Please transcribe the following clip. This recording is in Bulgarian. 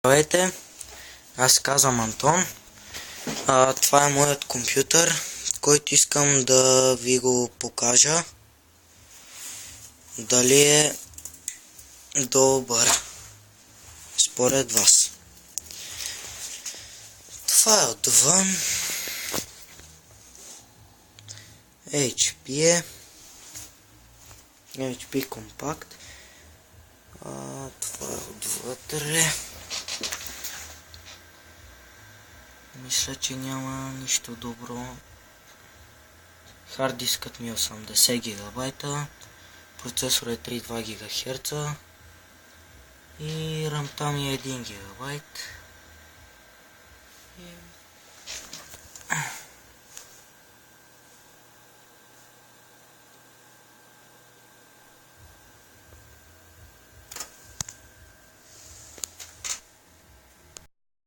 Здравейте, аз се казвам Антон. Това е моят компютър, който искам да ви го покажа. Дали е добър според вас. Това е отвън. HP е. HP компакт. Това е отвътре. Мисля, че няма нищо добро. Хард дискът ми е 80 гигабайта. Процесор е 3,2 ГГц. И рамта ми е 1 гигабайт.